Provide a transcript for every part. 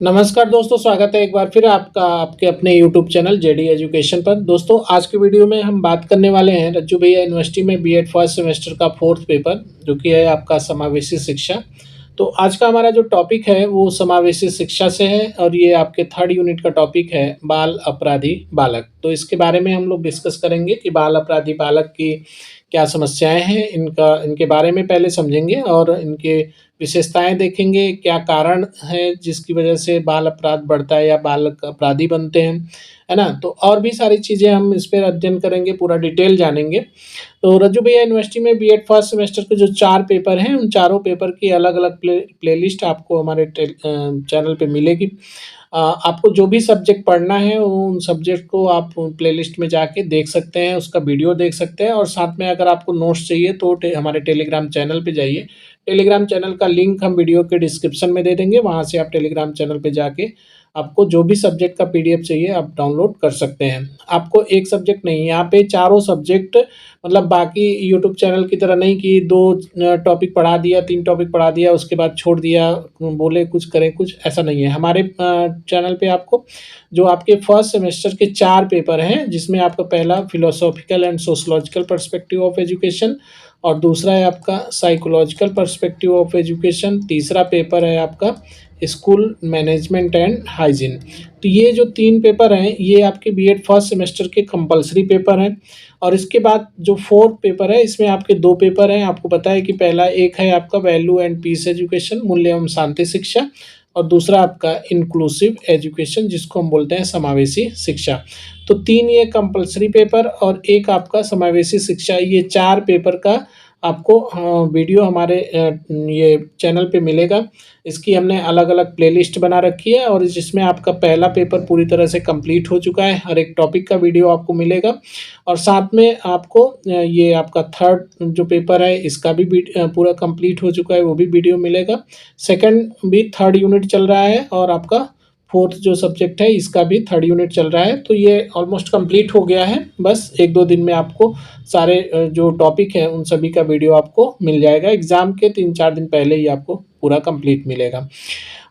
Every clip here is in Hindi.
नमस्कार दोस्तों, स्वागत है एक बार फिर आपका आपके अपने यूट्यूब चैनल जेडी एजुकेशन पर। दोस्तों, आज की वीडियो में हम बात करने वाले हैं रज्जू भैया यूनिवर्सिटी में बीएड फर्स्ट सेमेस्टर का फोर्थ पेपर, जो कि है आपका समावेशी शिक्षा। तो आज का हमारा जो टॉपिक है वो समावेशी शिक्षा से है और ये आपके थर्ड यूनिट का टॉपिक है बाल अपराधी बालक। तो इसके बारे में हम लोग डिस्कस करेंगे कि बाल अपराधी बालक की क्या समस्याएं हैं, इनके बारे में पहले समझेंगे और इनके विशेषताएं देखेंगे, क्या कारण है जिसकी वजह से बाल अपराध बढ़ता है या बालक अपराधी बनते हैं, है ना। तो और भी सारी चीज़ें हम इस पर अध्ययन करेंगे, पूरा डिटेल जानेंगे। तो रज्जू भैया यूनिवर्सिटी में बीएड फर्स्ट सेमेस्टर के जो 4 पेपर हैं, उन चारों पेपर की अलग-अलग प्लेलिस्ट आपको हमारे चैनल पे मिलेगी। आपको जो भी सब्जेक्ट पढ़ना है उन सब्जेक्ट को आप प्लेलिस्ट में जाके देख सकते हैं, उसका वीडियो देख सकते हैं और साथ में अगर आपको नोट्स चाहिए तो हमारे टेलीग्राम चैनल पे जाइए। टेलीग्राम चैनल का लिंक हम वीडियो के डिस्क्रिप्शन में दे देंगे, वहाँ से आप टेलीग्राम चैनल पे जाके आपको जो भी सब्जेक्ट का पीडीएफ चाहिए आप डाउनलोड कर सकते हैं। आपको एक सब्जेक्ट नहीं, यहाँ पे चारों सब्जेक्ट, मतलब बाकी यूट्यूब चैनल की तरह नहीं कि 2 टॉपिक पढ़ा दिया, 3 टॉपिक पढ़ा दिया, उसके बाद छोड़ दिया, बोले कुछ करें कुछ, ऐसा नहीं है। हमारे चैनल पे आपको जो आपके फर्स्ट सेमेस्टर के 4 पेपर हैं, जिसमें आपका पहला philosophical and sociological perspective of education और दूसरा है आपका साइकोलॉजिकल पर्सपेक्टिव ऑफ एजुकेशन, तीसरा पेपर है आपका स्कूल मैनेजमेंट एंड हाइजीन। तो ये जो 3 पेपर हैं ये आपके बीएड फर्स्ट सेमेस्टर के कंपलसरी पेपर हैं और इसके बाद जो फोर्थ पेपर है इसमें आपके 2 पेपर हैं। आपको पता है कि पहला एक है आपका वैल्यू एंड पीस एजुकेशन, मूल्य एवं शांति शिक्षा, और दूसरा आपका इंक्लूसिव एजुकेशन, जिसको हम बोलते हैं समावेशी शिक्षा। तो 3 ये कंपलसरी पेपर और एक आपका समावेशी शिक्षा, ये 4 पेपर का आपको वीडियो हमारे ये चैनल पे मिलेगा। इसकी हमने अलग-अलग प्लेलिस्ट बना रखी है और जिसमें आपका पहला पेपर पूरी तरह से कंप्लीट हो चुका है, हर एक टॉपिक का वीडियो आपको मिलेगा और साथ में आपको ये आपका थर्ड जो पेपर है इसका भी पूरा कंप्लीट हो चुका है, वो भी वीडियो मिलेगा। सेकंड भी थर्ड यूनिट चल रहा है और आपका फोर्थ जो सब्जेक्ट है इसका भी थर्ड यूनिट चल रहा है। तो ये ऑलमोस्ट कंप्लीट हो गया है, बस 1-2 दिन में आपको सारे जो टॉपिक हैं उन सभी का वीडियो आपको मिल जाएगा। एग्ज़ाम के 3-4 दिन पहले ही आपको पूरा कंप्लीट मिलेगा।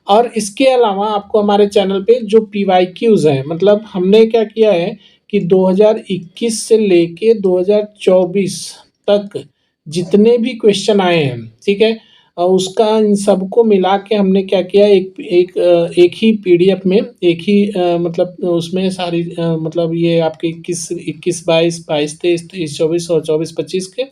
और इसके अलावा आपको हमारे चैनल पे जो पीवाईक्यूज़ हैं, मतलब हमने क्या किया है कि 2021 से लेके 2024 तक जितने भी क्वेश्चन आए हैं, ठीक है? उसका इन सबको मिला के हमने क्या किया, एक ही पीडीएफ में, एक ही मतलब उसमें सारी मतलब ये आपके 21, 22, 23, 24 और 24-25 के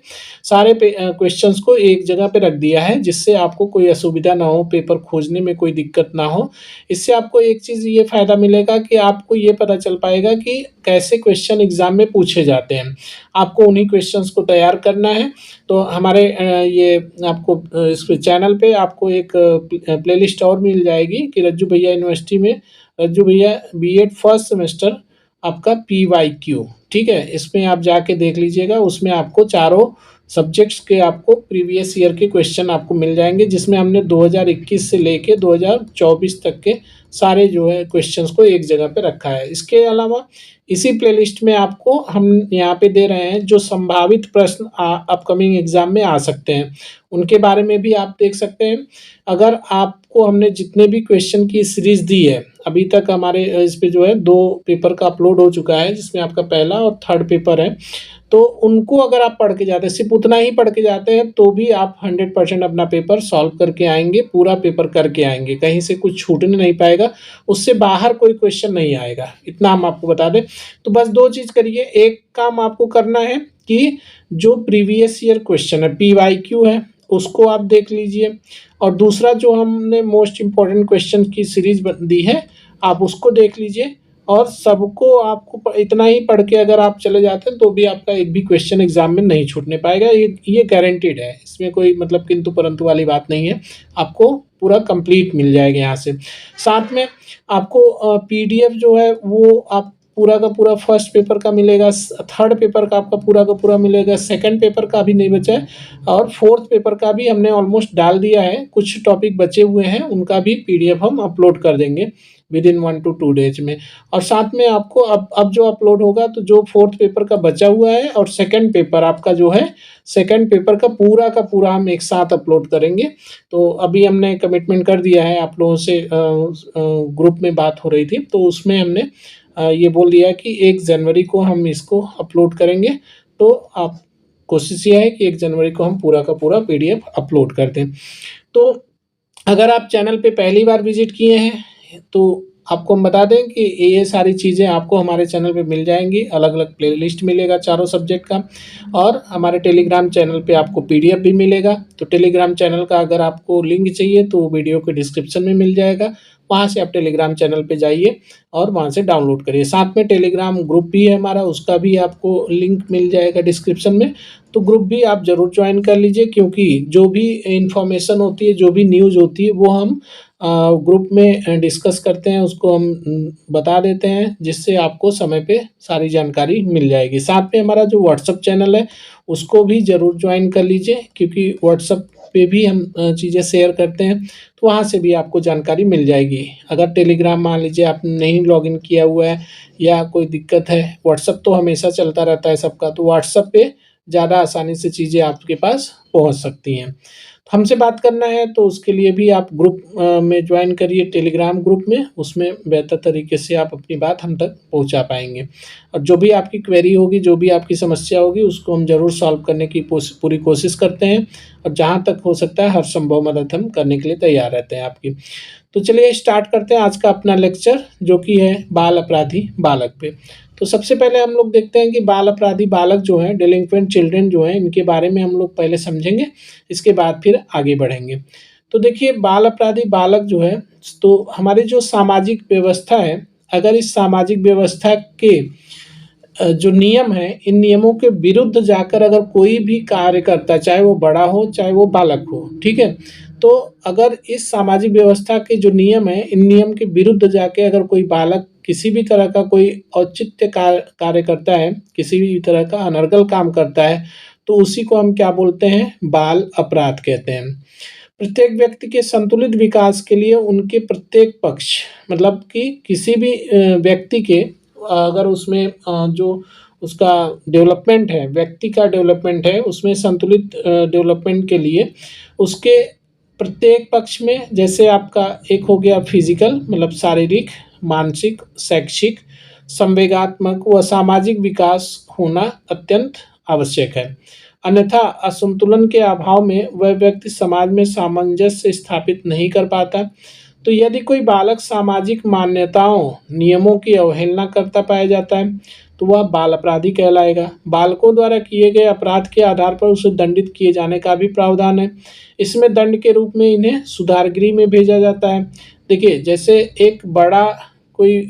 सारे क्वेश्चंस को एक जगह पे रख दिया है, जिससे आपको कोई असुविधा ना हो, पेपर खोजने में कोई दिक्कत ना हो। इससे आपको एक चीज़ ये फ़ायदा मिलेगा कि आपको ये पता चल पाएगा कि कैसे क्वेश्चन एग्ज़ाम में पूछे जाते हैं। आपको उन्हीं क्वेश्चंस को तैयार करना है। तो हमारे ये आपको इस चैनल पे आपको एक प्लेलिस्ट और मिल जाएगी कि रज्जू भैया यूनिवर्सिटी में रज्जू भैया बीएड फर्स्ट सेमेस्टर आपका पीवाईक्यू, ठीक है? इसमें आप जाके देख लीजिएगा, उसमें आपको चारों सब्जेक्ट्स के आपको प्रीवियस ईयर के क्वेश्चन आपको मिल जाएंगे, जिसमें हमने 2021 से लेके 2024 तक के सारे जो है क्वेश्चंस को एक जगह पे रखा है। इसके अलावा इसी प्लेलिस्ट में आपको हम यहाँ पे दे रहे हैं जो संभावित प्रश्न अपकमिंग एग्जाम में आ सकते हैं, उनके बारे में भी आप देख सकते हैं। अगर आपको हमने जितने भी क्वेश्चन की सीरीज दी है अभी तक, हमारे इस पे जो है 2 पेपर का अपलोड हो चुका है, जिसमें आपका पहला और थर्ड पेपर है। तो उनको अगर आप पढ़ के जाते हैं, सिर्फ उतना ही पढ़ के जाते हैं, तो भी आप 100% अपना पेपर सॉल्व करके आएंगे, पूरा पेपर करके आएंगे, कहीं से कुछ छूटने नहीं पाएगा, उससे बाहर कोई क्वेश्चन नहीं आएगा, इतना हम आपको बता दें। तो बस 2 चीज़ करिए, एक काम आपको करना है कि जो प्रीवियस ईयर क्वेश्चन है, पीवाईक्यू है, उसको आप देख लीजिए और दूसरा जो हमने मोस्ट इम्पॉर्टेंट क्वेश्चन की सीरीज दी है, आप उसको देख लीजिए और सबको आपको इतना ही पढ़ के अगर आप चले जाते हैं तो भी आपका एक भी क्वेश्चन एग्जाम में नहीं छूटने पाएगा, ये गारंटीड है, इसमें कोई मतलब किंतु परंतु वाली बात नहीं है, आपको पूरा कंप्लीट मिल जाएगा यहाँ से। साथ में आपको पीडीएफ जो है वो आप पूरा का पूरा फर्स्ट पेपर का मिलेगा, थर्ड पेपर का आपका पूरा का पूरा मिलेगा, सेकंड पेपर का भी नहीं बचा है और फोर्थ पेपर का भी हमने ऑलमोस्ट डाल दिया है, कुछ टॉपिक बचे हुए हैं उनका भी पीडीएफ हम अपलोड कर देंगे। विदिन 1 to 2 डेज में। और साथ में आपको अब जो अपलोड होगा, तो जो फोर्थ पेपर का बचा हुआ है और सेकंड पेपर आपका जो है, सेकंड पेपर का पूरा हम एक साथ अपलोड करेंगे। तो अभी हमने कमिटमेंट कर दिया है, आप लोगों से ग्रुप में बात हो रही थी, तो उसमें हमने ये बोल दिया है कि 1 जनवरी को हम इसको अपलोड करेंगे। तो आप कोशिश ये है कि 1 जनवरी को हम पूरा का पूरा पीडीएफ अपलोड कर दें। तो अगर आप चैनल पे पहली बार विजिट किए हैं, तो आपको हम बता दें कि ये सारी चीज़ें आपको हमारे चैनल पे मिल जाएंगी। अलग-अलग प्लेलिस्ट मिलेगा चारों सब्जेक्ट का, और हमारे टेलीग्राम चैनल पे आपको पीडीएफ भी मिलेगा। तो टेलीग्राम चैनल का अगर आपको लिंक चाहिए तो वीडियो के डिस्क्रिप्शन में मिल जाएगा, वहाँ से आप टेलीग्राम चैनल पे जाइए और वहाँ से डाउनलोड करिए। साथ में टेलीग्राम ग्रुप भी है हमारा, उसका भी आपको लिंक मिल जाएगा डिस्क्रिप्शन में। तो ग्रुप भी आप ज़रूर ज्वाइन कर लीजिए, क्योंकि जो भी इन्फॉर्मेशन होती है, जो भी न्यूज़ होती है, वो हम ग्रुप में डिस्कस करते हैं, उसको हम बता देते हैं, जिससे आपको समय पे सारी जानकारी मिल जाएगी। साथ में हमारा जो व्हाट्सएप चैनल है, उसको भी ज़रूर ज्वाइन कर लीजिए, क्योंकि व्हाट्सएप पे भी हम चीज़ें शेयर करते हैं, तो वहाँ से भी आपको जानकारी मिल जाएगी। अगर टेलीग्राम मान लीजिए आपने नहीं लॉगिन किया हुआ है या कोई दिक्कत है, व्हाट्सएप तो हमेशा चलता रहता है सबका, तो व्हाट्सएप पे ज़्यादा आसानी से चीज़ें आपके पास पहुँच सकती हैं। हमसे बात करना है तो उसके लिए भी आप ग्रुप में ज्वाइन करिए, टेलीग्राम ग्रुप में, उसमें बेहतर तरीके से आप अपनी बात हम तक पहुंचा पाएंगे। और जो भी आपकी क्वेरी होगी, जो भी आपकी समस्या होगी, उसको हम ज़रूर सॉल्व करने की पूरी कोशिश करते हैं, और जहां तक हो सकता है हर संभव मदद हम करने के लिए तैयार रहते हैं आपकी। तो चलिए स्टार्ट करते हैं आज का अपना लेक्चर, जो कि है बाल अपराधी बालक पे। तो सबसे पहले हम लोग देखते हैं कि बाल अपराधी बालक जो हैं, डेलिंक्वेंट चिल्ड्रन जो हैं, इनके बारे में हम लोग पहले समझेंगे, इसके बाद फिर आगे बढ़ेंगे। तो देखिए, बाल अपराधी बालक जो है, तो हमारी जो सामाजिक व्यवस्था है, अगर इस सामाजिक व्यवस्था के जो नियम हैं, इन नियमों के विरुद्ध जाकर अगर कोई भी कार्य करता है, चाहे वो बड़ा हो, चाहे वो बालक हो, ठीक है? तो अगर इस सामाजिक व्यवस्था के जो नियम हैं, इन नियम के विरुद्ध जाके अगर कोई बालक किसी भी तरह का कोई औचित्य कार्य करता है, किसी भी तरह का अनर्गल काम करता है, तो उसी को हम क्या बोलते हैं? बाल अपराध कहते हैं। प्रत्येक व्यक्ति के संतुलित विकास के लिए उनके प्रत्येक पक्ष, मतलब कि किसी भी व्यक्ति के अगर उसमें जो उसका डेवलपमेंट है, व्यक्ति का डेवलपमेंट है, उसमें संतुलित डेवलपमेंट के लिए उसके प्रत्येक पक्ष में, जैसे आपका एक हो गया फिजिकल, मतलब शारीरिक, मानसिक, शैक्षिक, संवेगात्मक व सामाजिक विकास होना अत्यंत आवश्यक है। अन्यथा असंतुलन के अभाव में वह व्यक्ति समाज में सामंजस्य स्थापित नहीं कर पाता। तो यदि कोई बालक सामाजिक मान्यताओं, नियमों की अवहेलना करता पाया जाता है, तो वह बाल अपराधी कहलाएगा। बालकों द्वारा किए गए अपराध के आधार पर उसे दंडित किए जाने का भी प्रावधान है। इसमें दंड के रूप में इन्हें सुधार गृह में भेजा जाता है। देखिए, जैसे एक बड़ा कोई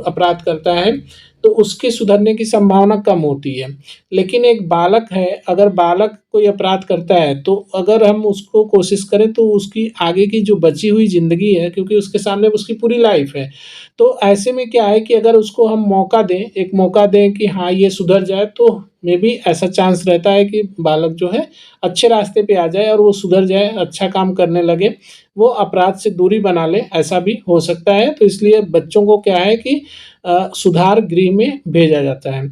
अपराध करता है, तो उसके सुधरने की संभावना कम होती है। लेकिन एक बालक है, अगर बालक कोई अपराध करता है, तो अगर हम उसको कोशिश करें, तो उसकी आगे की जो बची हुई ज़िंदगी है, क्योंकि उसके सामने उसकी पूरी लाइफ है, तो ऐसे में क्या है कि अगर उसको हम मौका दें, एक मौका दें कि हाँ, ये सुधर जाए, तो मे बी ऐसा चांस रहता है कि बालक जो है अच्छे रास्ते पे आ जाए और वो सुधर जाए, अच्छा काम करने लगे, वो अपराध से दूरी बना ले, ऐसा भी हो सकता है। तो इसलिए बच्चों को क्या है कि सुधार गृह में भेजा जाता है,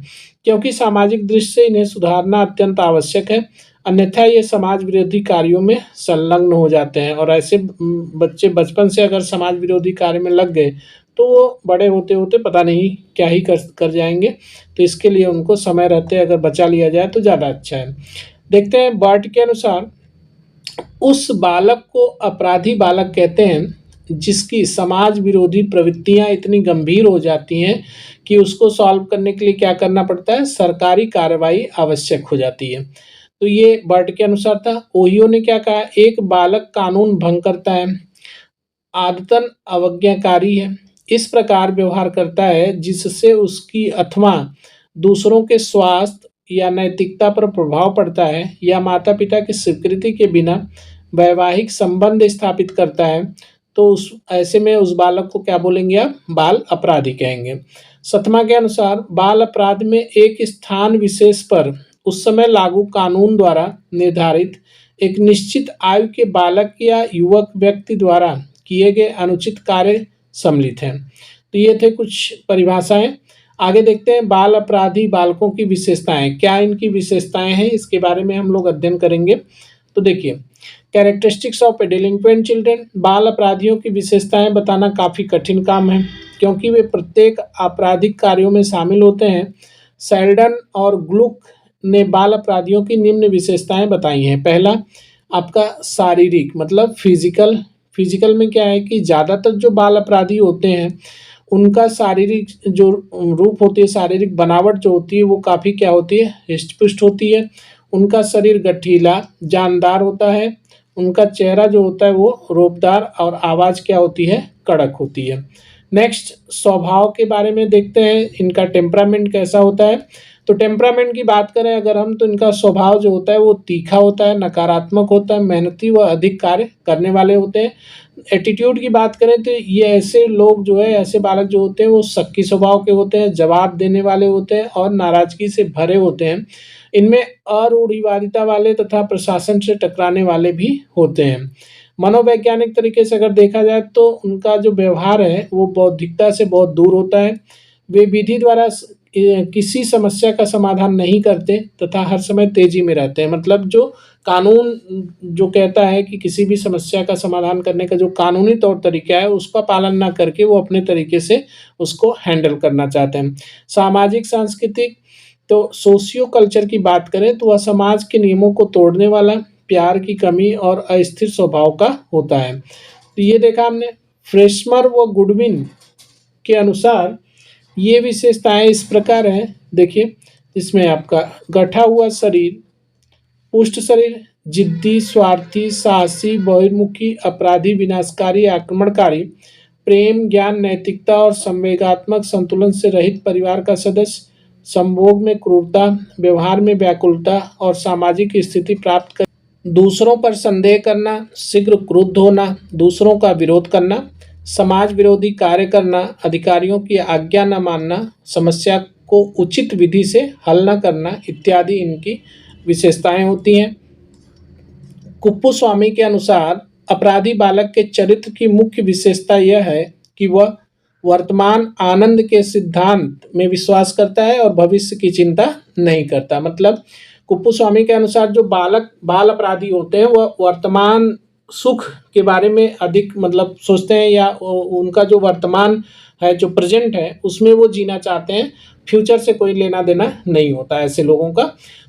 क्योंकि सामाजिक दृष्टि से इन्हें सुधारना अत्यंत आवश्यक है। अन्यथा ये समाज विरोधी कार्यों में संलग्न हो जाते हैं, और ऐसे बच्चे बचपन से अगर समाज विरोधी कार्य में लग गए, तो वो बड़े होते-होते पता नहीं क्या ही कर जाएँगे। तो इसके लिए उनको समय रहते अगर बचा लिया जाए तो ज़्यादा अच्छा है। देखते हैं, बर्ट के अनुसार उस बालक को अपराधी बालक कहते हैं जिसकी समाज विरोधी प्रवृत्तियां इतनी गंभीर हो जाती हैं कि उसको सॉल्व करने के लिए क्या करना पड़ता है? सरकारी कार्रवाई आवश्यक हो जाती है। तो ये बर्ट के अनुसार था। ओहियो ने क्या कहा? एक बालक कानून भंग करता है, आदतन अवज्ञाकारी है, इस प्रकार व्यवहार करता है जिससे उसकी अथवा दूसरों के स्वास्थ्य या नैतिकता पर प्रभाव पड़ता है, या माता-पिता की स्वीकृति के बिना वैवाहिक संबंध स्थापित करता है, तो उस ऐसे में उस बालक को क्या बोलेंगे आप? बाल अपराधी कहेंगे। सतमा के अनुसार बाल अपराध में एक स्थान विशेष पर उस समय लागू कानून द्वारा निर्धारित एक निश्चित आयु के बालक या युवक व्यक्ति द्वारा किए गए अनुचित कार्य सम्मिलित हैं। तो ये थे कुछ परिभाषाएं। आगे देखते हैं बाल अपराधी बालकों की विशेषताएं, क्या इनकी विशेषताएं हैं इसके बारे में हम लोग अध्ययन करेंगे। तो देखिए, characteristics of A delinquent children, बाल अपराधियों की विशेषताएं बताना काफ़ी कठिन काम है क्योंकि वे प्रत्येक आपराधिक कार्यों में शामिल होते हैं। सेल्डन और ग्लुक ने बाल अपराधियों की निम्न विशेषताएं बताई हैं। पहला, आपका शारीरिक मतलब फिजिकल। फिजिकल में क्या है कि ज़्यादातर जो बाल अपराधी होते हैं उनका शारीरिक जो रूप होती है, शारीरिक बनावट जो होती है वो काफ़ी क्या होती है, हृष्ट पुष्ट होती है। उनका शरीर गठीला जानदार होता है। उनका चेहरा जो होता है वो रोबदार और आवाज़ क्या होती है, कड़क होती है। नेक्स्ट, स्वभाव के बारे में देखते हैं, इनका टेम्परामेंट कैसा होता है। तो टेम्परामेंट की बात करें अगर हम, तो इनका स्वभाव जो होता है वो तीखा होता है, नकारात्मक होता है, मेहनती व अधिक कार्य करने वाले होते हैं। एटीट्यूड की बात करें तो ये ऐसे लोग जो है, ऐसे बालक जो होते हैं वो शक्की स्वभाव के होते हैं, जवाब देने वाले होते हैं और नाराजगी से भरे होते हैं। इनमें अरूढ़िवादिता वाले तथा प्रशासन से टकराने वाले भी होते हैं। मनोवैज्ञानिक तरीके से अगर देखा जाए तो उनका जो व्यवहार है वो बौद्धिकता से बहुत दूर होता है। वे विधि द्वारा किसी समस्या का समाधान नहीं करते तथा हर समय तेजी में रहते हैं। मतलब जो कानून जो कहता है कि किसी भी समस्या का समाधान करने का जो कानूनी तौर तरीका है उसका पालन ना करके वो अपने तरीके से उसको हैंडल करना चाहते हैं। सामाजिक सांस्कृतिक, तो सोशियो कल्चर की बात करें तो वह समाज के नियमों को तोड़ने वाला, प्यार की कमी और अस्थिर स्वभाव का होता है। तो ये देखा हमने। फ्रेशमर व गुडविन के अनुसार ये विशेषताएं इस प्रकार हैं। देखिए, इसमें आपका गठा हुआ शरीर, पुष्ट शरीर, जिद्दी, स्वार्थी, साहसी, बहिर्मुखी, अपराधी, विनाशकारी, आक्रमणकारी, प्रेम, ज्ञान, नैतिकता और संवेगात्मक संतुलन से रहित परिवार का सदस्य, संभोग में क्रूरता, व्यवहार में व्याकुलता और सामाजिक स्थिति प्राप्त कर दूसरों पर संदेह करना, शीघ्र क्रुद्ध होना, दूसरों का विरोध करना, समाज विरोधी कार्य करना, अधिकारियों की आज्ञा न मानना, समस्या को उचित विधि से हल न करना इत्यादि इनकी विशेषताएं होती हैं। कुप्पुस्वामी के अनुसार अपराधी बालक के चरित्र की मुख्य विशेषता यह है कि वह वर्तमान आनंद के सिद्धांत में विश्वास करता है और भविष्य की चिंता नहीं करता। मतलब कुप्पुस्वामी के अनुसार जो बाल अपराधी होते हैं वह वर्तमान सुख के बारे में अधिक मतलब सोचते हैं, या उनका जो वर्तमान है, जो प्रेजेंट है, उसमें वो जीना चाहते हैं। फ्यूचर से कोई लेना देना नहीं होता ऐसे लोगों का।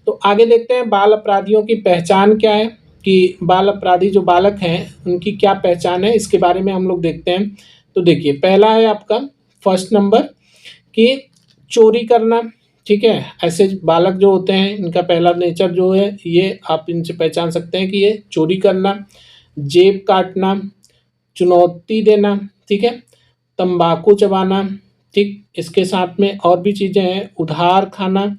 तो आगे देखते हैं बाल अपराधियों की पहचान क्या है, कि बाल अपराधी जो बालक हैं उनकी क्या पहचान है, इसके बारे में हम लोग देखते हैं। तो देखिए, पहला है आपका फर्स्ट नंबर कि चोरी करना। ठीक है, ऐसे बालक जो होते हैं इनका पहला नेचर जो है ये आप इनसे पहचान सकते हैं कि ये चोरी करना, जेब काटना, चुनौती देना, ठीक है, तंबाकू चबाना, ठीक, इसके साथ में और भी चीज़ें हैं, उधार खाना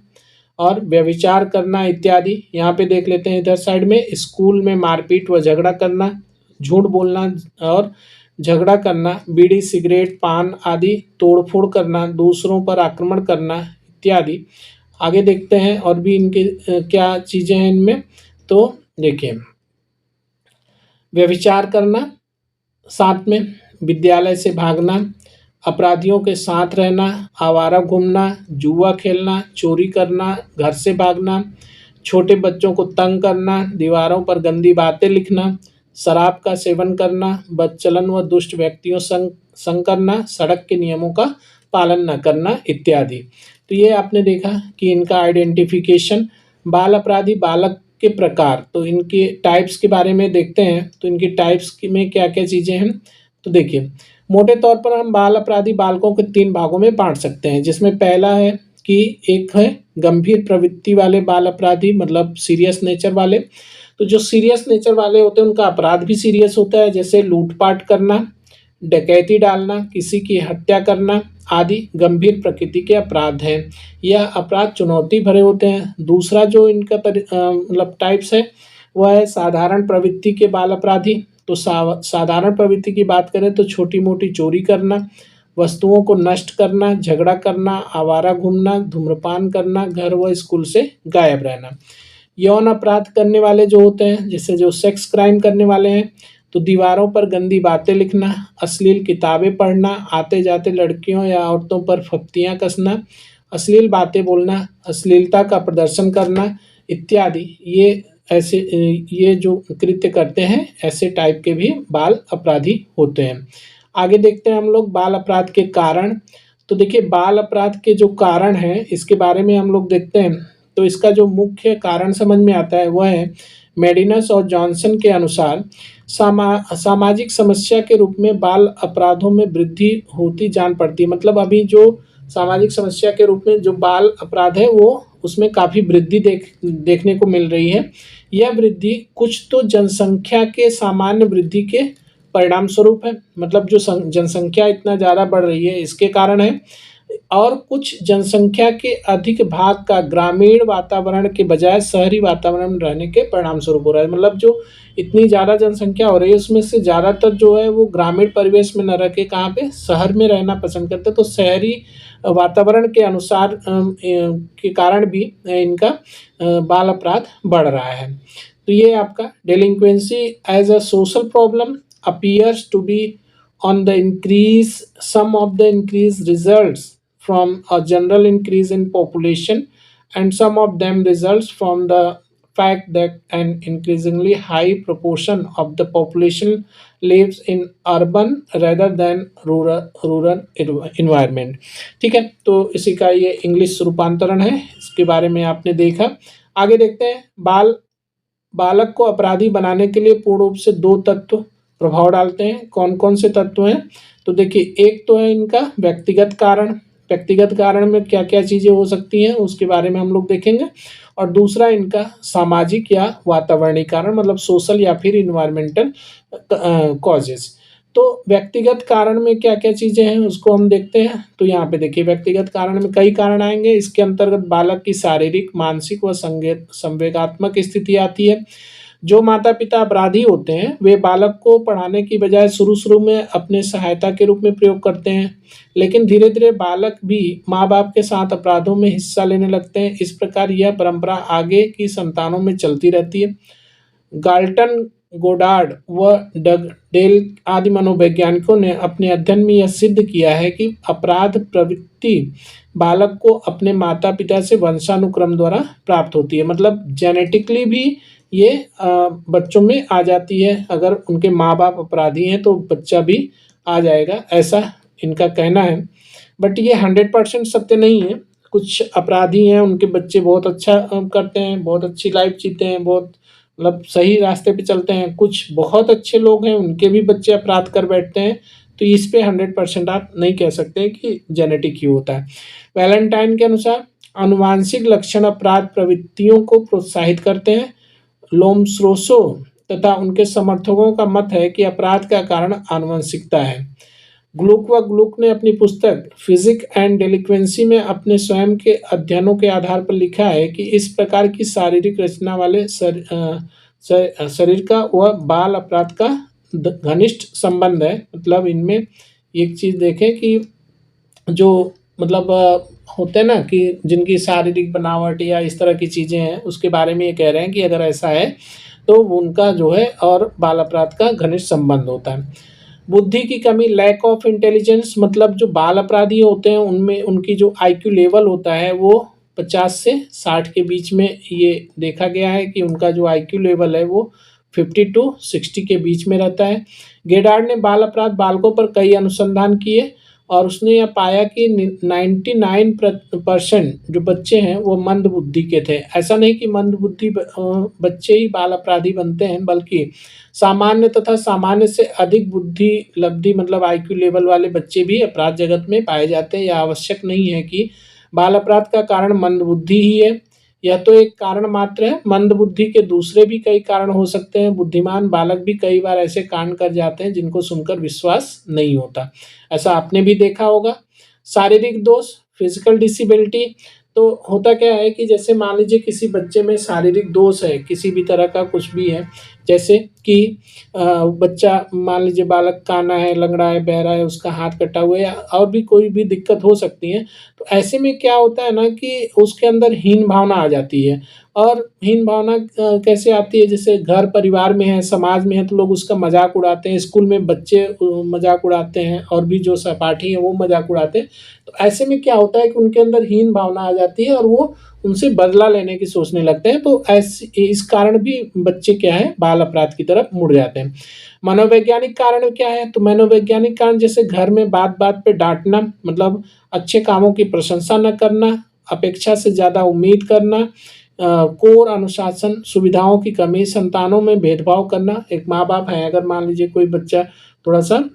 और व्यभिचार करना इत्यादि। यहाँ पे देख लेते हैं इधर साइड में, स्कूल में मारपीट व झगड़ा करना, झूठ बोलना और झगड़ा करना, बीड़ी सिगरेट पान आदि तोड़फोड़ करना, दूसरों पर आक्रमण करना इत्यादि। आगे देखते हैं और भी इनके क्या चीज़ें हैं इनमें। तो देखिए, व्यभिचार करना, साथ में विद्यालय से भागना, अपराधियों के साथ रहना, आवारा घूमना, जुआ खेलना, चोरी करना, घर से भागना, छोटे बच्चों को तंग करना, दीवारों पर गंदी बातें लिखना, शराब का सेवन करना, बदचलन व दुष्ट व्यक्तियों संग करना, सड़क के नियमों का पालन न करना इत्यादि। तो ये आपने देखा कि इनका आइडेंटिफिकेशन। बाल अपराधी बालक के प्रकार, तो इनके टाइप्स के बारे में देखते हैं। तो इनकी टाइप्स में क्या क्या चीज़ें हैं। तो देखिए, मोटे तौर पर हम बाल अपराधी बालकों के 3 भागों में बांट सकते हैं, जिसमें पहला है कि एक है गंभीर प्रवृत्ति वाले बाल अपराधी, मतलब सीरियस नेचर वाले। तो जो सीरियस नेचर वाले होते हैं उनका अपराध भी सीरियस होता है, जैसे लूटपाट करना, डकैती डालना, किसी की हत्या करना आदि गंभीर प्रकृति के अपराध हैं। यह अपराध चुनौती भरे होते हैं। दूसरा जो इनका मतलब टाइप्स है वह है साधारण प्रवृत्ति के बाल अपराधी। तो साधारण प्रवृत्ति की बात करें तो छोटी मोटी चोरी करना, वस्तुओं को नष्ट करना, झगड़ा करना, आवारा घूमना, धूम्रपान करना, घर व स्कूल से गायब रहना। यौन अपराध करने वाले जो होते हैं, जैसे जो सेक्स क्राइम करने वाले हैं, तो दीवारों पर गंदी बातें लिखना, अश्लील किताबें पढ़ना, आते जाते लड़कियों या औरतों पर फप्तियाँ कसना, अश्लील बातें बोलना, अश्लीलता का प्रदर्शन करना इत्यादि, ये जो कृत्य करते हैं ऐसे टाइप के भी बाल अपराधी होते हैं। आगे देखते हैं हम लोग बाल अपराध के कारण। तो देखिए बाल अपराध के जो कारण हैं इसके बारे में हम लोग देखते हैं। तो इसका जो मुख्य कारण समझ में आता है वह है मेडिनस और जॉनसन के अनुसार सामाजिक समस्या के रूप में बाल अपराधों में वृद्धि होती जान पड़ती है। मतलब अभी जो सामाजिक समस्या के रूप में जो बाल अपराध है वो उसमें काफ़ी वृद्धि देखने को मिल रही है। यह वृद्धि कुछ तो जनसंख्या के सामान्य वृद्धि के परिणाम स्वरूप है, मतलब जो जनसंख्या इतना ज़्यादा बढ़ रही है इसके कारण है, और कुछ जनसंख्या के अधिक भाग का ग्रामीण वातावरण के बजाय शहरी वातावरण में रहने के परिणाम स्वरूप हो रहा है। मतलब जो इतनी ज़्यादा जनसंख्या हो रही है उसमें से ज़्यादातर जो है वो ग्रामीण परिवेश में न रह के कहाँ पे शहर में रहना पसंद करते हैं। तो शहरी वातावरण के अनुसार के कारण भी इनका बाल अपराध बढ़ रहा है। तो ये आपका delinquency as a social problem appears to be on the increase. Some of the increase results from a general increase in population, and some of them results from the fact that an increasingly high proportion of the population lives in urban rather than rural environment। ठीक है, तो इसी का ये इंग्लिश रूपांतरण है, इसके बारे में आपने देखा। आगे देखते हैं बालक को अपराधी बनाने के लिए पूर्ण रूप से दो तत्व प्रभाव डालते हैं। कौन कौन से तत्व हैं? तो देखिए एक तो है इनका व्यक्तिगत कारण। व्यक्तिगत कारण में क्या क्या चीज़ें हो सकती हैं उसके बारे में हम लोग देखेंगे। और दूसरा इनका सामाजिक या वातावरणीय कारण, मतलब सोशल या फिर इन्वायरमेंटल कॉजेस। तो व्यक्तिगत कारण में क्या क्या चीज़ें हैं उसको हम देखते हैं। तो यहाँ पे देखिए व्यक्तिगत कारण में कई कारण आएंगे। इसके अंतर्गत बालक की शारीरिक, मानसिक व संवेगात्मक स्थिति आती है। जो माता पिता अपराधी होते हैं वे बालक को पढ़ाने की बजाय शुरू में अपने सहायता के रूप में प्रयोग करते हैं, लेकिन धीरे धीरे बालक भी माँ बाप के साथ अपराधों में हिस्सा लेने लगते हैं। इस प्रकार यह परंपरा आगे की संतानों में चलती रहती है। गाल्टन, गोडार्ड व डगडेल आदि मनोवैज्ञानिकों ने अपने अध्ययन में यह सिद्ध किया है कि अपराध प्रवृत्ति बालक को अपने माता पिता से वंशानुक्रम द्वारा प्राप्त होती है। मतलब जेनेटिकली भी ये बच्चों में आ जाती है। अगर उनके माँ बाप अपराधी हैं तो बच्चा भी आ जाएगा, ऐसा इनका कहना है। बट ये 100% सत्य नहीं है। कुछ अपराधी हैं उनके बच्चे बहुत अच्छा करते हैं, बहुत अच्छी लाइफ जीते हैं, बहुत मतलब सही रास्ते पे चलते हैं। कुछ बहुत अच्छे लोग हैं उनके भी बच्चे अपराध कर बैठते हैं। तो इस पे 100% आप नहीं कह सकते कि जेनेटिक ही होता है। वैलेंटाइन के अनुसार आनुवांशिक लक्षण अपराध प्रवृत्तियों को प्रोत्साहित करते हैं। लोमस्रोसो तथा उनके समर्थकों का मत है कि अपराध का कारण आनुवंशिकता है। ग्लुक ने अपनी पुस्तक फिजिक एंड डेलिक्वेंसी में अपने स्वयं के अध्ययनों के आधार पर लिखा है कि इस प्रकार की शारीरिक रचना वाले शरीर का व बाल अपराध का घनिष्ठ संबंध है। मतलब इनमें एक चीज़ देखें कि जो मतलब होते हैं ना कि जिनकी शारीरिक बनावट या इस तरह की चीज़ें हैं उसके बारे में ये कह रहे हैं कि अगर ऐसा है तो उनका जो है और बाल अपराध का घनिष्ठ संबंध होता है। बुद्धि की कमी, लैक ऑफ इंटेलिजेंस, मतलब जो बाल अपराधी होते हैं उनमें उनकी जो आईक्यू लेवल होता है वो 50 से 60 के बीच में ये देखा गया है कि उनका जो आईक्यू लेवल है वो 50 to 60 के बीच में रहता है। गेडार्ड ने बाल अपराध बालकों पर कई अनुसंधान किए और उसने यह पाया कि 99% जो बच्चे हैं वो मंद बुद्धि के थे। ऐसा नहीं कि मंद बुद्धि बच्चे ही बाल अपराधी बनते हैं, बल्कि सामान्य तथा सामान्य से अधिक बुद्धि लब्धि मतलब आईक्यू लेवल वाले बच्चे भी अपराध जगत में पाए जाते हैं। यह आवश्यक नहीं है कि बाल अपराध का कारण मंद बुद्धि ही है, यह तो एक कारण मात्र है। मंद बुद्धि के दूसरे भी कई कारण हो सकते हैं। बुद्धिमान बालक भी कई बार ऐसे कांड कर जाते हैं जिनको सुनकर विश्वास नहीं होता, ऐसा आपने भी देखा होगा। शारीरिक दोष, फिजिकल डिसेबिलिटी, तो होता क्या है कि जैसे मान लीजिए किसी बच्चे में शारीरिक दोष है, किसी भी तरह का कुछ भी है, जैसे कि बच्चा मान लीजिए बालक काना है, लंगड़ा है, बहरा है, उसका हाथ कटा हुआ है या और भी कोई भी दिक्कत हो सकती है। तो ऐसे में क्या होता है ना कि उसके अंदर हीन भावना आ जाती है और हीन भावना कैसे आती है, जैसे घर परिवार में है, समाज में है तो लोग उसका मज़ाक उड़ाते हैं, स्कूल में बच्चे मज़ाक उड़ाते हैं और भी जो सहपाठी हैं वो मज़ाक उड़ाते हैं। तो ऐसे में क्या होता है कि उनके अंदर हीन भावना आ जाती है और वो उनसे बदला लेने की सोचने लगते हैं। तो ऐस इस कारण भी बच्चे क्या है बाल अपराध की तरफ मुड़ जाते हैं। मनोवैज्ञानिक कारण क्या है? तो मनोवैज्ञानिक कारण जैसे घर में बात-बात पे डाँटना, मतलब अच्छे कामों की प्रशंसा न करना, अपेक्षा से ज़्यादा उम्मीद करना, कोर अनुशासन, सुविधाओं की कमी, संतानों में भेदभाव करना। एक माँ-बाप हैं, अगर मान लीजिए कोई बच्चा थोड़ा-सा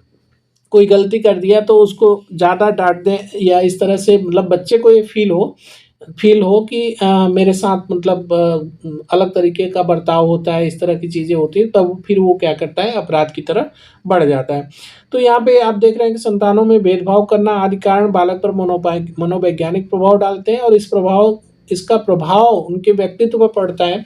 कोई गलती कर दिया तो उसको ज़्यादा डाँट दें या इस तरह से, मतलब बच्चे को ये फ़ील हो कि मेरे साथ मतलब अलग तरीके का बर्ताव होता है, इस तरह की चीज़ें होती हैं, तब फिर वो क्या करता है अपराध की तरफ बढ़ जाता है। तो यहाँ पे आप देख रहे हैं कि संतानों में भेदभाव करना आदि कारण बालक पर मनोवैज्ञानिक प्रभाव डालते हैं और इसका प्रभाव उनके व्यक्तित्व पर पड़ता है।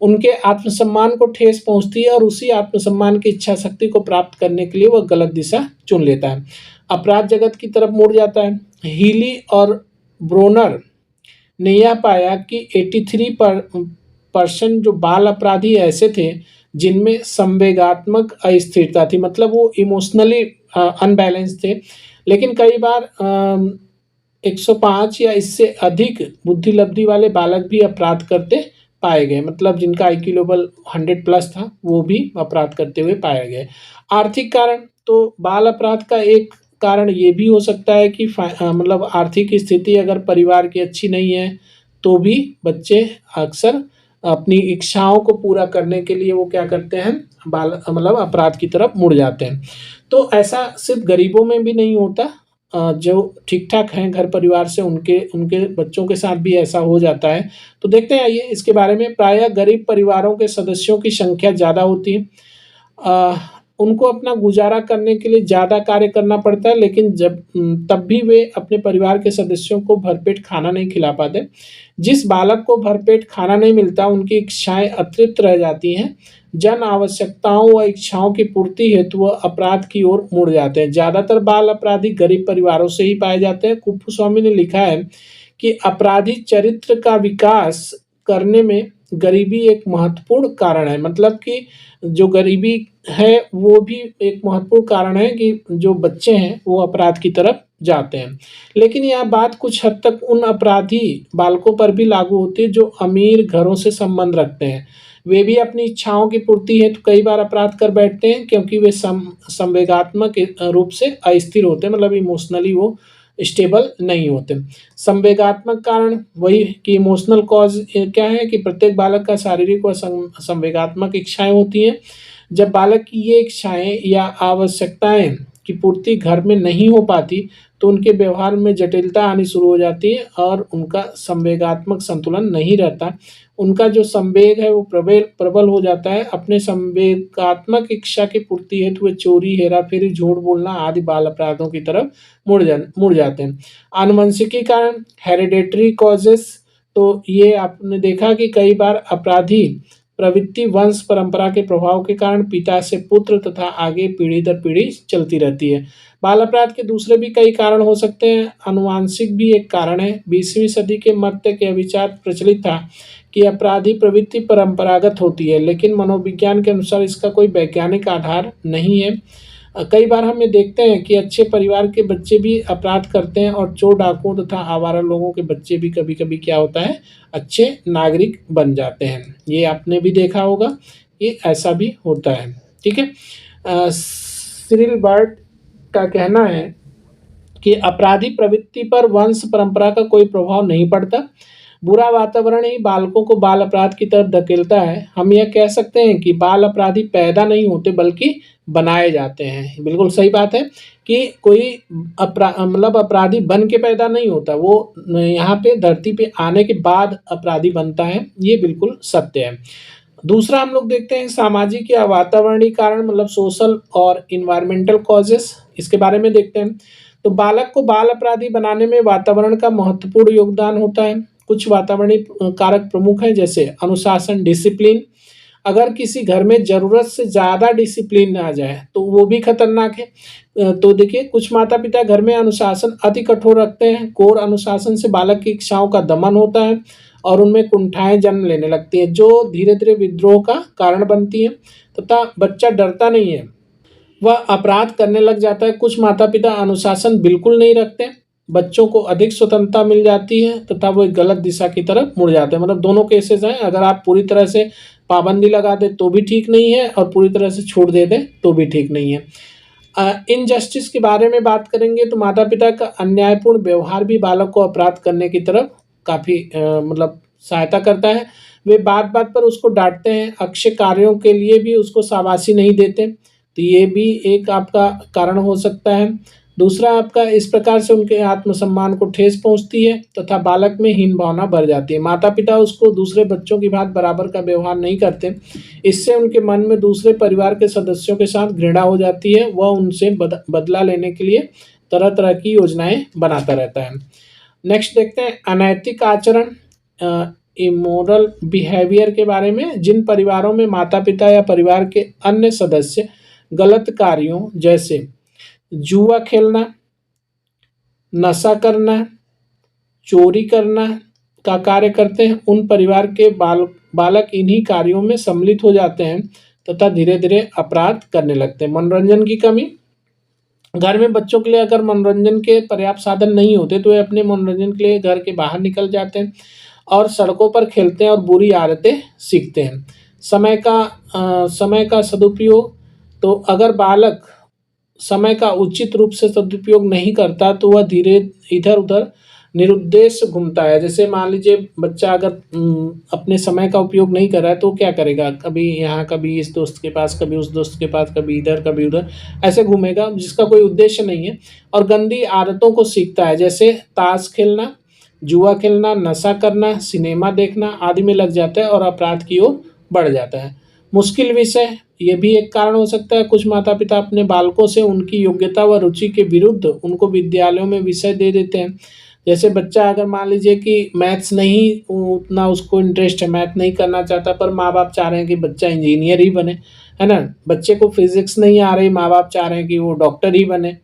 उनके आत्मसम्मान को ठेस पहुँचती है और उसी आत्मसम्मान की इच्छा शक्ति को प्राप्त करने के लिए वह गलत दिशा चुन लेता है। अपराध जगत की तरफ मुड़ जाता है। हीली और ब्रोनर ने यह पाया कि 83% जो बाल अपराधी ऐसे थे जिनमें संवेगात्मक अस्थिरता थी, मतलब वो इमोशनली अनबैलेंस थे। लेकिन कई बार 105 या इससे अधिक बुद्धि लब्धि वाले बालक भी अपराध करते पाए गए, मतलब जिनका आईक्यू लेवल 100 प्लस था वो भी अपराध करते हुए पाए गए। आर्थिक कारण, तो बाल अपराध का एक कारण ये भी हो सकता है कि मतलब आर्थिक स्थिति अगर परिवार की अच्छी नहीं है तो भी बच्चे अक्सर अपनी इच्छाओं को पूरा करने के लिए वो क्या करते हैं, बाल मतलब अपराध की तरफ मुड़ जाते हैं। तो ऐसा सिर्फ गरीबों में भी नहीं होता, जो ठीक-ठाक हैं घर परिवार से उनके उनके बच्चों के साथ भी ऐसा हो जाता है। तो देखते हैं आइए इसके बारे में। प्रायः गरीब परिवारों के सदस्यों की संख्या ज़्यादा होती है। अ, उनको अपना गुज़ारा करने के लिए ज़्यादा कार्य करना पड़ता है, लेकिन तब भी वे अपने परिवार के सदस्यों को भरपेट खाना नहीं खिला पाते। जिस बालक को भरपेट खाना नहीं मिलता, उनकी इच्छाएँ अतृप्त रह जाती हैं। जन आवश्यकताओं व इच्छाओं की पूर्ति हेतु वह अपराध की ओर मुड़ जाते हैं। ज़्यादातर बाल अपराधी गरीब परिवारों से ही पाए जाते हैं। कुप्पुस्वामी ने लिखा है कि अपराधी चरित्र का विकास करने में गरीबी एक महत्वपूर्ण कारण है। मतलब कि जो गरीबी है वो भी एक महत्वपूर्ण कारण है कि जो बच्चे हैं वो अपराध की तरफ जाते हैं। लेकिन यह बात कुछ हद तक उन अपराधी बालकों पर भी लागू होती है जो अमीर घरों से संबंध रखते हैं। वे भी अपनी इच्छाओं की पूर्ति हेतु कई बार अपराध कर बैठते हैं, क्योंकि वे संवेगात्मक रूप से अस्थिर होते हैं, मतलब इमोशनली वो स्टेबल नहीं होते। संवेगात्मक कारण वही कि इमोशनल कॉज़ क्या है कि प्रत्येक बालक का शारीरिक व संवेगात्मक इच्छाएँ होती हैं। जब बालक की ये इच्छाएँ या आवश्यकताएँ की पूर्ति घर में नहीं हो पाती, तो उनके व्यवहार में जटिलता आनी शुरू हो जाती है और उनका संवेगात्मक संतुलन नहीं रहता। उनका जो संवेग है वो प्रबल हो जाता है। अपने संवेगात्मक इच्छा की पूर्ति हेतु वे चोरी, हेरा-फेरी, झूठ बोलना आदि बाल अपराधों की तरफ मुड़ जाते हैं। आनुवंशिकी कारण, हेरिडेटरी कॉजेज़, तो ये आपने देखा कि कई बार अपराधी प्रवृत्ति वंश परंपरा के प्रभाव के कारण पिता से पुत्र तथा आगे पीढ़ी दर पीढ़ी चलती रहती है। बाल अपराध के दूसरे भी कई कारण हो सकते हैं, आनुवांशिक भी एक कारण है। 20वीं सदी के मध्य तक यह विचार प्रचलित था कि अपराधी प्रवृत्ति परंपरागत होती है, लेकिन मनोविज्ञान के अनुसार इसका कोई वैज्ञानिक आधार नहीं है। कई बार हम ये देखते हैं कि अच्छे परिवार के बच्चे भी अपराध करते हैं और चोर डाकुओं तथा आवारा लोगों के बच्चे भी कभी-कभी क्या होता है, अच्छे नागरिक बन जाते हैं। ये आपने भी देखा होगा, ये ऐसा भी होता है। ठीक है? सिरिल बर्ड का कहना है कि अपराधी प्रवृत्ति पर वंश परंपरा का कोई प्रभाव नहीं पड़ता। बुरा वातावरण ही बालकों को बाल अपराध की तरफ धकेलता है। हम यह कह सकते हैं कि बाल अपराधी पैदा नहीं होते बल्कि बनाए जाते हैं। बिल्कुल सही बात है कि कोई मतलब अपराधी बन के पैदा नहीं होता, वो यहाँ पे धरती पे आने के बाद अपराधी बनता है, ये बिल्कुल सत्य है। दूसरा हम लोग देखते हैं सामाजिक या वातावरणीय कारण, मतलब सोशल और एनवायरमेंटल कॉजेस, इसके बारे में देखते हैं। तो बालक को बाल अपराधी बनाने में वातावरण का महत्वपूर्ण योगदान होता है। कुछ वातावरणीय कारक प्रमुख हैं, जैसे अनुशासन, डिसिप्लिन। अगर किसी घर में ज़रूरत से ज़्यादा डिसिप्लिन आ जाए तो वो भी खतरनाक है। तो देखिए, कुछ माता-पिता घर में अनुशासन अति कठोर रखते हैं। कोर अनुशासन से बालक की इच्छाओं का दमन होता है और उनमें कुंठाएँ जन्म लेने लगती हैं, जो धीरे-धीरे विद्रोह का कारण बनती हैं तथा बच्चा डरता नहीं है, वह अपराध करने लग जाता है। कुछ माता-पिता अनुशासन बिल्कुल नहीं रखते, बच्चों को अधिक स्वतंत्रता मिल जाती है तथा वो एक गलत दिशा की तरफ मुड़ जाते हैं। मतलब दोनों केसेस हैं, अगर आप पूरी तरह से पाबंदी लगा दें तो भी ठीक नहीं है और पूरी तरह से छूट दे दें तो भी ठीक नहीं है। इनजस्टिस के बारे में बात करेंगे तो माता-पिता का अन्यायपूर्ण व्यवहार भी बालक को अपराध करने की तरफ काफ़ी मतलब सहायता करता है। वे बात-बात पर उसको डाँटते हैं, अच्छे कार्यों के लिए भी उसको शाबाशी नहीं देते, तो ये भी एक आपका कारण हो सकता है। दूसरा आपका, इस प्रकार से उनके आत्मसम्मान को ठेस पहुँचती है तथा बालक में हीन भावना बढ़ जाती है। माता-पिता उसको दूसरे बच्चों की भांति बराबर का व्यवहार नहीं करते। इससे उनके मन में दूसरे परिवार के सदस्यों के साथ घृणा हो जाती है। वह उनसे बदला लेने के लिए तरह-तरह की योजनाएँ बनाता रहता है। नेक्स्ट देखते हैं अनैतिक आचरण, इमोरल बिहेवियर के बारे में। जिन परिवारों में माता-पिता या परिवार के अन्य सदस्य गलत कार्यों जैसे जुआ खेलना, नशा करना, चोरी करना का कार्य करते हैं, उन परिवार के बालक इन्हीं कार्यों में सम्मिलित हो जाते हैं तथा धीरे-धीरे अपराध करने लगते हैं। मनोरंजन की कमी, घर में बच्चों के लिए अगर मनोरंजन के पर्याप्त साधन नहीं होते तो वे अपने मनोरंजन के लिए घर के बाहर निकल जाते हैं और सड़कों पर खेलते हैं और बुरी आदतें सीखते हैं। समय का सदुपयोग, तो अगर बालक समय का उचित रूप से सदुपयोग नहीं करता तो वह धीरे इधर-उधर निरुद्देश्य घूमता है। जैसे मान लीजिए बच्चा अगर अपने समय का उपयोग नहीं कर रहा है तो क्या करेगा? कभी यहाँ, कभी इस दोस्त के पास, कभी उस दोस्त के पास, कभी इधर, कभी उधर, ऐसे घूमेगा जिसका कोई उद्देश्य नहीं है और गंदी आदतों को सीखता है, जैसे ताश खेलना, जुआ खेलना, नशा करना, सिनेमा देखना आदि में लग जाता है और अपराध की ओर बढ़ जाता है। मुश्किल विषय, ये भी एक कारण हो सकता है। कुछ माता-पिता अपने बालकों से उनकी योग्यता व रुचि के विरुद्ध उनको विद्यालयों में विषय दे देते हैं। जैसे बच्चा अगर मान लीजिए कि मैथ्स नहीं, उतना उसको इंटरेस्ट है, मैथ नहीं करना चाहता, पर माँ-बाप चाह रहे हैं कि बच्चा इंजीनियर ही बने, है ना? बच्चे को फिज़िक्स नहीं आ रही, माँ-बाप चाह रहे हैं कि वो डॉक्टर ही बने।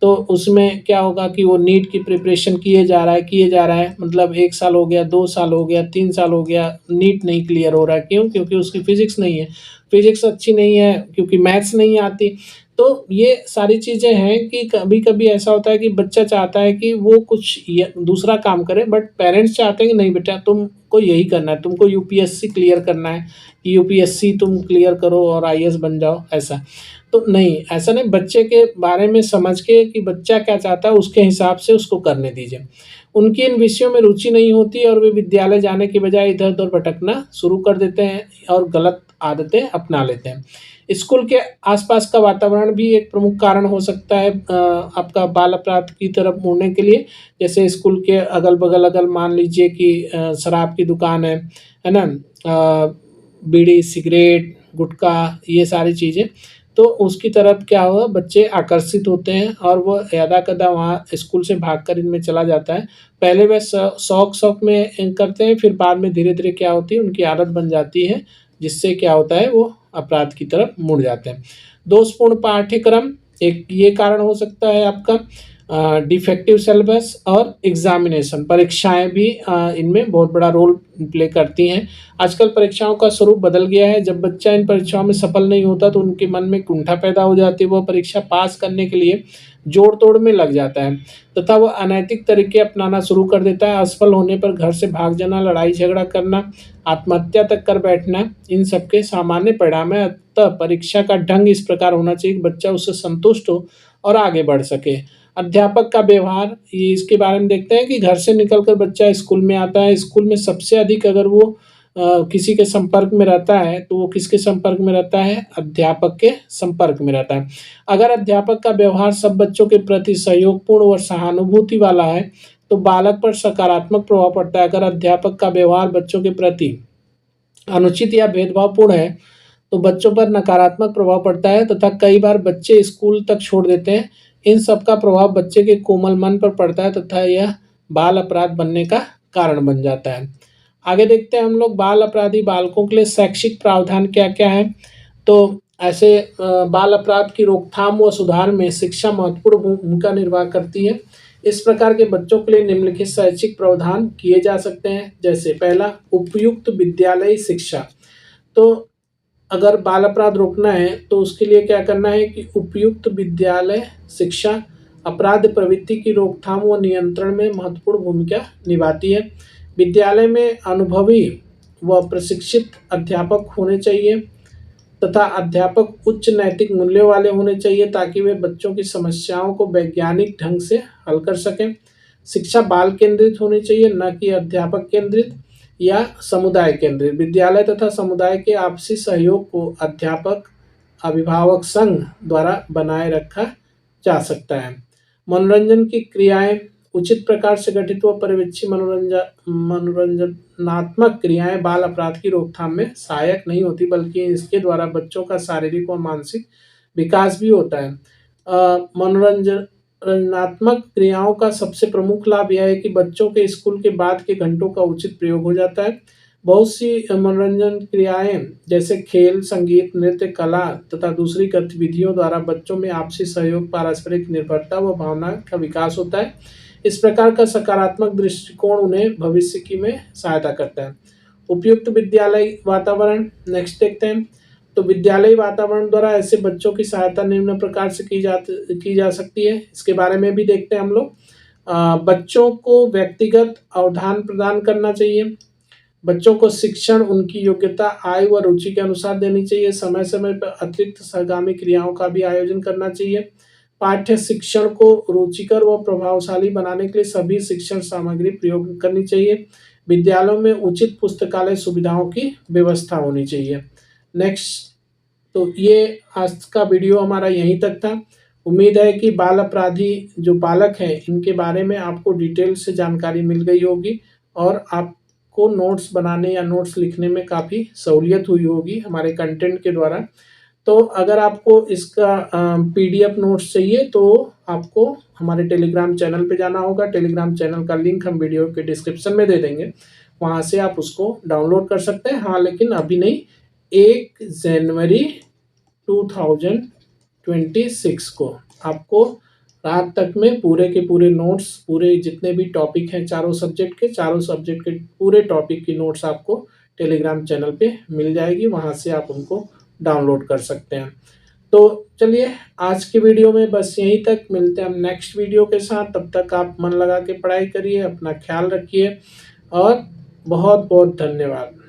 तो उसमें क्या होगा कि वो नीट की प्रिपरेशन किए जा रहा है, मतलब 1 साल हो गया, 2 साल हो गया, 3 साल हो गया, नीट नहीं क्लियर हो रहा है। क्यों? क्योंकि उसकी फिज़िक्स नहीं है। फिज़िक्स अच्छी नहीं है क्योंकि मैथ्स नहीं आती। तो ये सारी चीज़ें हैं कि कभी-कभी ऐसा होता है कि बच्चा चाहता है कि वो कुछ य दूसरा काम करे, बट पेरेंट्स चाहते हैं कि नहीं बेटा तुमको यही करना है, तुमको यूपीएससी क्लियर करना है, यूपीएससी तुम क्लियर करो और आईएएस बन जाओ, ऐसा। तो नहीं, ऐसा नहीं, बच्चे के बारे में समझ के कि बच्चा क्या चाहता है उसके हिसाब से उसको करने दीजिए। उनकी इन विषयों में रुचि नहीं होती और वे विद्यालय जाने के बजाय इधर-उधर भटकना शुरू कर देते हैं और गलत आदतें अपना लेते हैं। स्कूल के आसपास का वातावरण भी एक प्रमुख कारण हो सकता है आपका बाल अपराध की तरफ मुड़ने के लिए। जैसे स्कूल के अगल-बगल अगर मान लीजिए कि शराब की दुकान है ना? बीड़ी, सिगरेट, गुटखा, ये सारी चीज़ें, तो उसकी तरफ क्या हुआ, बच्चे आकर्षित होते हैं और वो यदाकदा वहाँ स्कूल से भागकर इनमें चला जाता है। पहले वह शौक-शौक में करते हैं, फिर बाद में धीरे-धीरे क्या होती है, उनकी आदत बन जाती है, जिससे क्या होता है, वो अपराध की तरफ मुड़ जाते हैं। दोषपूर्ण पाठ्यक्रम एक ये कारण हो सकता है आपका। डिफेक्टिव सिलेबस और एग्ज़ामिनेशन, परीक्षाएँ भी इनमें बहुत बड़ा रोल प्ले करती हैं। आजकल परीक्षाओं का स्वरूप बदल गया है, जब बच्चा इन परीक्षाओं में सफल नहीं होता तो उनके मन में कुंठा पैदा हो जाती है, वह परीक्षा पास करने के लिए जोड़-तोड़ में लग जाता है तथा वह अनैतिक तरीके अपनाना शुरू कर देता है। असफल होने पर घर से भाग जाना, लड़ाई-झगड़ा करना, आत्महत्या तक कर बैठना, इन सब के सामान्य परिणाम हैं। अतः परीक्षा का ढंग इस प्रकार होना चाहिए कि बच्चा उससे संतुष्ट हो और आगे बढ़ सके। अध्यापक का व्यवहार, ये इसके बारे में देखते हैं कि घर से निकलकर बच्चा स्कूल में आता है, स्कूल में सबसे अधिक अगर वो किसी के संपर्क में रहता है, तो वो किसके संपर्क में रहता है? अध्यापक के संपर्क में रहता है। अगर अध्यापक का व्यवहार सब बच्चों के प्रति सहयोगपूर्ण और सहानुभूति वाला है, तो बालक पर सकारात्मक प्रभाव पड़ता है। अगर अध्यापक का व्यवहार बच्चों के प्रति अनुचित या भेदभावपूर्ण है, तो बच्चों पर नकारात्मक प्रभाव पड़ता है तथा कई बार बच्चे स्कूल तक छोड़ देते हैं। इन सब का प्रभाव बच्चे के कोमल मन पर पड़ता है तथा यह बाल अपराध बनने का कारण बन जाता है। आगे देखते हैं हम लोग बाल अपराधी बालकों के लिए शैक्षिक प्रावधान क्या क्या है। तो ऐसे बाल अपराध की रोकथाम व सुधार में शिक्षा महत्वपूर्ण भूमिका निर्वाह करती है। इस प्रकार के बच्चों के लिए निम्नलिखित शैक्षिक प्रावधान किए जा सकते हैं। जैसे पहला, उपयुक्त विद्यालयी शिक्षा। तो अगर बाल अपराध रोकना है तो उसके लिए क्या करना है कि उपयुक्त विद्यालय शिक्षा अपराध प्रवृत्ति की रोकथाम व नियंत्रण में महत्वपूर्ण भूमिका निभाती है। विद्यालय में अनुभवी व प्रशिक्षित अध्यापक होने चाहिए तथा अध्यापक उच्च नैतिक मूल्यों वाले होने चाहिए ताकि वे बच्चों की समस्याओं को वैज्ञानिक ढंग से हल कर सकें। शिक्षा बाल केंद्रित होनी चाहिए, न कि अध्यापक केंद्रित या समुदाय केंद्रित। विद्यालय तथा समुदाय के आपसी सहयोग को अध्यापक अभिभावक संघ द्वारा बनाए रखा जा सकता है। मनोरंजन की क्रियाएं उचित प्रकार से गठित व पर्यवेक्षी मनोरंजनात्मक क्रियाएं बाल अपराध की रोकथाम में सहायक नहीं होती, बल्कि इसके द्वारा बच्चों का शारीरिक व मानसिक विकास भी होता है। मनोरंजनात्मक क्रियाओं का सबसे प्रमुख लाभ यह है कि बच्चों के स्कूल के बाद के घंटों का उचित प्रयोग हो जाता है। बहुत सी मनोरंजन क्रियाएं जैसे खेल, संगीत, नृत्य, कला तथा दूसरी गतिविधियों द्वारा बच्चों में आपसी सहयोग, पारस्परिक निर्भरता व भावना का विकास होता है। इस प्रकार का सकारात्मक दृष्टिकोण उन्हें भविष्य की में सहायता करता है। उपयुक्त विद्यालय वातावरण नेक्स्ट देखते हैं। तो विद्यालयी वातावरण द्वारा ऐसे बच्चों की सहायता निम्न प्रकार से की जा सकती है। इसके बारे में भी देखते हैं हम लोग। बच्चों को व्यक्तिगत अवधान प्रदान करना चाहिए। बच्चों को शिक्षण उनकी योग्यता, आयु व रुचि के अनुसार देनी चाहिए। समय समय पर अतिरिक्त सहगामी क्रियाओं का भी आयोजन करना चाहिए। पाठ्य शिक्षण को रुचिकर व प्रभावशाली बनाने के लिए सभी शिक्षण सामग्री प्रयोग करनी चाहिए। विद्यालयों में उचित पुस्तकालय सुविधाओं की व्यवस्था होनी चाहिए। नेक्स्ट, तो ये आज का वीडियो हमारा यहीं तक था। उम्मीद है कि बाल अपराधी जो बालक हैं इनके बारे में आपको डिटेल से जानकारी मिल गई होगी और आपको नोट्स बनाने या नोट्स लिखने में काफ़ी सहूलियत हुई होगी हमारे कंटेंट के द्वारा। तो अगर आपको इसका पीडीएफ नोट्स चाहिए तो आपको हमारे टेलीग्राम चैनल पे जाना होगा। टेलीग्राम चैनल का लिंक हम वीडियो के डिस्क्रिप्शन में दे देंगे, वहाँ से आप उसको डाउनलोड कर सकते हैं। हाँ, लेकिन अभी नहीं, 1 जनवरी 2026 को आपको रात तक में पूरे के पूरे नोट्स, पूरे जितने भी टॉपिक हैं चारों सब्जेक्ट के पूरे टॉपिक की नोट्स आपको टेलीग्राम चैनल पे मिल जाएगी, वहाँ से आप उनको डाउनलोड कर सकते हैं। तो चलिए आज की वीडियो में बस यहीं तक, मिलते हैं हम नेक्स्ट वीडियो के साथ। तब तक आप मन लगा के पढ़ाई करिए, अपना ख्याल रखिए और बहुत बहुत धन्यवाद।